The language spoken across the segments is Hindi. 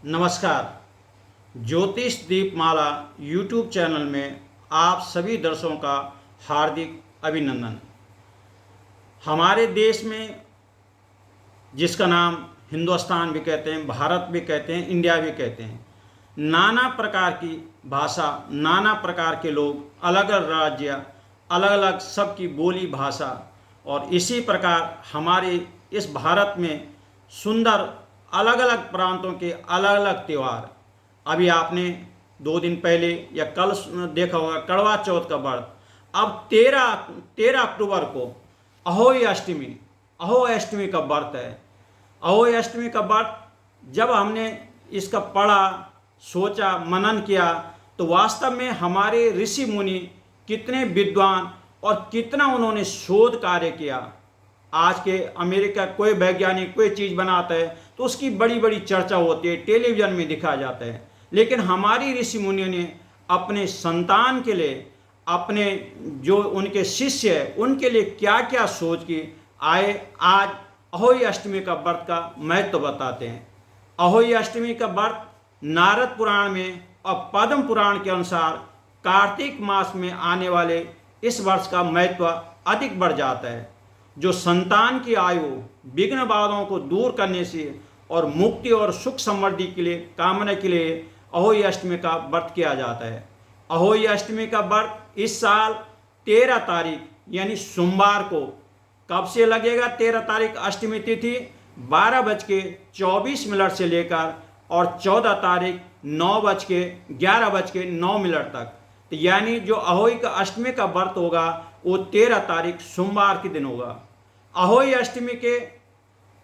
नमस्कार। ज्योतिष दीपमाला यूट्यूब चैनल में आप सभी दर्शकों का हार्दिक अभिनंदन। हमारे देश में जिसका नाम हिंदुस्तान भी कहते हैं, भारत भी कहते हैं, इंडिया भी कहते हैं, नाना प्रकार की भाषा, नाना प्रकार के लोग, अलग अलग राज्य, अलग अलग सबकी बोली भाषा, और इसी प्रकार हमारे इस भारत में सुंदर अलग अलग प्रांतों के अलग अलग त्यौहार। अभी आपने 2 दिन पहले या कल देखा होगा करवा चौथ का व्रत। अब 13 अक्टूबर को अहोई अष्टमी का व्रत है। अहोई अष्टमी का व्रत जब हमने इसका पढ़ा, सोचा, मनन किया, तो वास्तव में हमारे ऋषि मुनि कितने विद्वान और कितना उन्होंने शोध कार्य किया। आज के अमेरिका कोई वैज्ञानिक कोई चीज़ बनाता है तो उसकी बड़ी बड़ी चर्चा होती है, टेलीविज़न में दिखाया जाता है, लेकिन हमारी ऋषि मुनियों ने अपने संतान के लिए, अपने जो उनके शिष्य है उनके लिए क्या क्या सोच की आए, आज अहोई अष्टमी का व्रत का महत्व बताते हैं। अहोई अष्टमी का व्रत नारद पुराण में और पद्म पुराण के अनुसार कार्तिक मास में आने वाले इस वर्ष का महत्व अधिक बढ़ जाता है, जो संतान की आयु, विघ्न बाधाओं को दूर करने से और मुक्ति और सुख समृद्धि के लिए कामना के लिए अहोई अष्टमी का व्रत किया जाता है। अहोई अष्टमी का व्रत इस साल 13 तारीख यानी सोमवार को, कब से लगेगा 13 तारीख अष्टमी तिथि 12:24 से लेकर और 14 तारीख 9:11:09 तक। तो यानी जो अहोई का अष्टमी का व्रत होगा वो 13 तारीख सोमवार के दिन होगा। अहोई अष्टमी के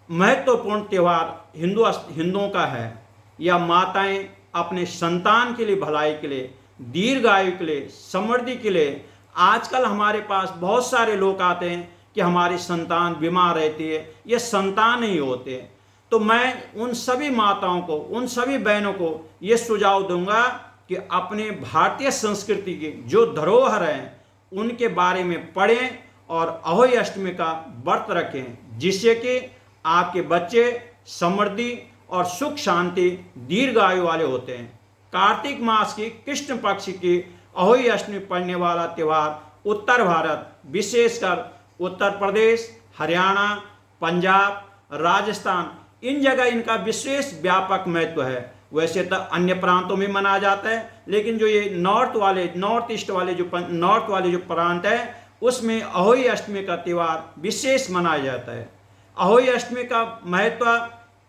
महत्वपूर्ण त्यौहार हिंदुओं का है। यह माताएं अपने संतान के लिए, भलाई के लिए, दीर्घायु के लिए, समृद्धि के लिए, आजकल हमारे पास बहुत सारे लोग आते हैं कि हमारी संतान बीमार रहती है, ये संतान नहीं होते। तो मैं उन सभी माताओं को, उन सभी बहनों को ये सुझाव दूंगा कि अपने भारतीय संस्कृति की जो धरोहर हैं उनके बारे में पढ़ें और अहोई अष्टमी का व्रत रखें, जिससे कि आपके बच्चे समृद्धि और सुख शांति दीर्घायु वाले होते हैं। कार्तिक मास की कृष्ण पक्ष की अहोई अष्टमी पड़ने वाला त्यौहार उत्तर भारत, विशेषकर उत्तर प्रदेश, हरियाणा, पंजाब, राजस्थान, इन जगह इनका विशेष व्यापक महत्व है। वैसे तो अन्य प्रांतों में मनाया जाता है, लेकिन जो ये नॉर्थ ईस्ट वाले जो प्रांत है उसमें अहोई अष्टमी का त्यौहार विशेष मनाया जाता है। अहोई अष्टमी का महत्व,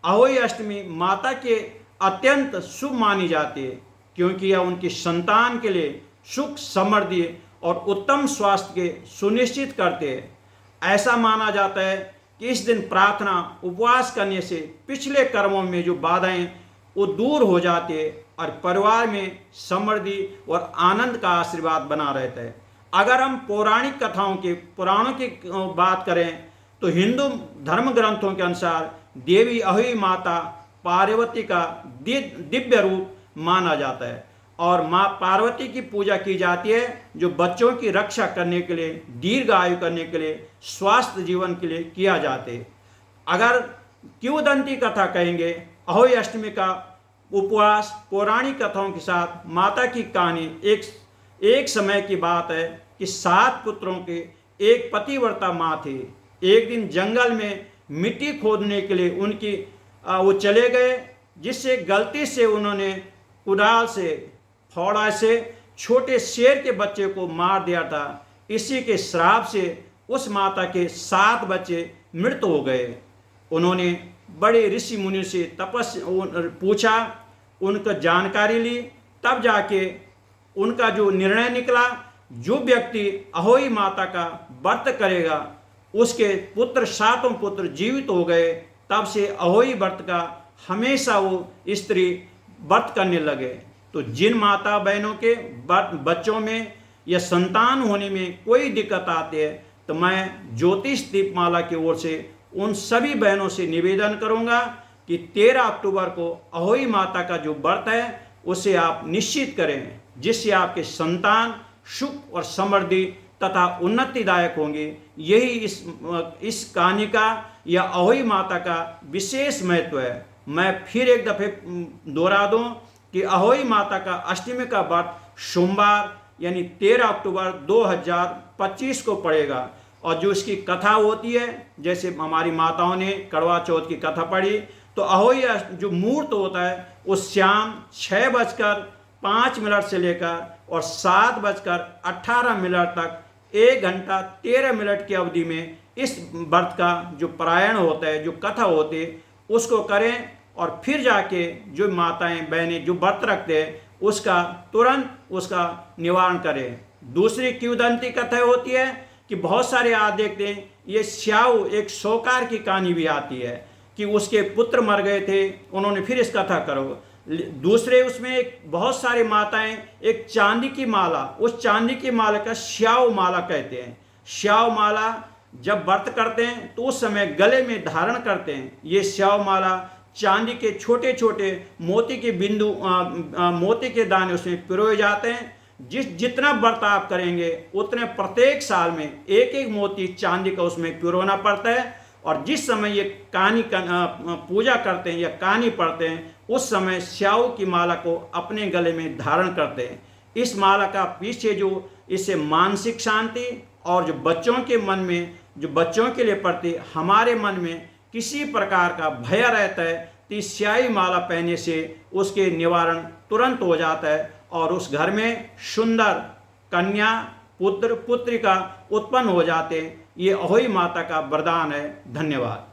अहोई अष्टमी माता के अत्यंत शुभ मानी जाती है, क्योंकि यह उनकी संतान के लिए सुख समृद्धि और उत्तम स्वास्थ्य के सुनिश्चित करते हैं। ऐसा माना जाता है कि इस दिन प्रार्थना, उपवास करने से पिछले कर्मों में जो बाधाएं वो दूर हो जाती है और परिवार में समृद्धि और आनंद का आशीर्वाद बना रहता है। अगर हम पौराणिक कथाओं के, पुराणों की बात करें तो हिंदू धर्म ग्रंथों के अनुसार देवी अहोई माता पार्वती का दिव्य रूप माना जाता है और माँ पार्वती की पूजा की जाती है, जो बच्चों की रक्षा करने के लिए, दीर्घायु करने के लिए, स्वास्थ्य जीवन के लिए किया जाते हैं। अगर किंवदंती कथा कहेंगे, अहोई अष्टमी का उपवास पौराणिक कथाओं के साथ माता की कहानी, एक समय की बात है कि 7 पुत्रों के एक पतिव्रता माँ थी। एक दिन जंगल में मिट्टी खोदने के लिए वो चले गए, जिससे गलती से उन्होंने कुदाल से, फावड़ा से छोटे शेर के बच्चे को मार दिया था। इसी के श्राप से उस माता के 7 बच्चे मृत हो गए। उन्होंने बड़े ऋषि मुनि से पूछा, उनका जानकारी ली, तब जाके उनका जो निर्णय निकला, जो व्यक्ति अहोई माता का व्रत करेगा उसके पुत्र, 7 पुत्र जीवित हो गए। तब से अहोई व्रत का हमेशा वो स्त्री व्रत करने लगे। तो जिन माता बहनों के बच्चों में या संतान होने में कोई दिक्कत आती है, तो मैं ज्योतिष दीपमाला की ओर से उन सभी बहनों से निवेदन करूंगा कि 13 अक्टूबर को अहोई माता का जो व्रत है उसे आप निश्चित करें, जिससे आपके संतान सुख और समृद्धि तथा उन्नतिदायक होंगे। यही इस कहानी का या अहोई माता का विशेष महत्व है। मैं फिर एक दफ़े दोहरा दूं कि अहोई माता का अष्टमी का व्रत सोमवार यानी 13 अक्टूबर 2025 को पड़ेगा। और जो इसकी कथा होती है, जैसे हमारी माताओं ने करवा चौथ की कथा पढ़ी, तो अहोई जो मुहूर्त होता है वो शाम 6:05 से लेकर और 7:18 तक 1 घंटा 13 मिनट की अवधि में इस व्रत का जो पारायण होता है, जो कथा होती है, उसको करें। और फिर जाके जो माताएं बहनें जो व्रत रखते हैं उसका तुरंत उसका निवारण करें। दूसरी किंवदंती कथा होती है कि बहुत सारे आज देखते हैं, ये स्याऊ एक शौकार की कहानी भी आती है कि उसके पुत्र मर गए थे, उन्होंने फिर इस कथा करो। दूसरे उसमें एक बहुत सारी माताएं एक चांदी की माला, उस चांदी की माला का स्याऊ माला कहते हैं। स्याऊ माला जब व्रत करते हैं तो उस समय गले में धारण करते हैं। ये स्याऊ माला चांदी के छोटे छोटे मोती के बिंदु मोती के दाने उसमें पिरोए जाते हैं। जितना व्रत आप करेंगे उतने प्रत्येक साल में एक एक मोती चांदी का उसमें पिरोना पड़ता है। और जिस समय ये कहानी पूजा करते हैं या कहानी पढ़ते हैं उस समय स्याऊ की माला को अपने गले में धारण करते हैं। इस माला का पीछे जो इससे मानसिक शांति और जो बच्चों के मन में, जो बच्चों के लिए प्रति हमारे मन में किसी प्रकार का भय रहता है तो इस स्याही माला पहनने से उसके निवारण तुरंत हो जाता है और उस घर में सुंदर कन्या पुत्र पुत्री का उत्पन्न हो जाते हैं। ये अहोई माता का वरदान है। धन्यवाद।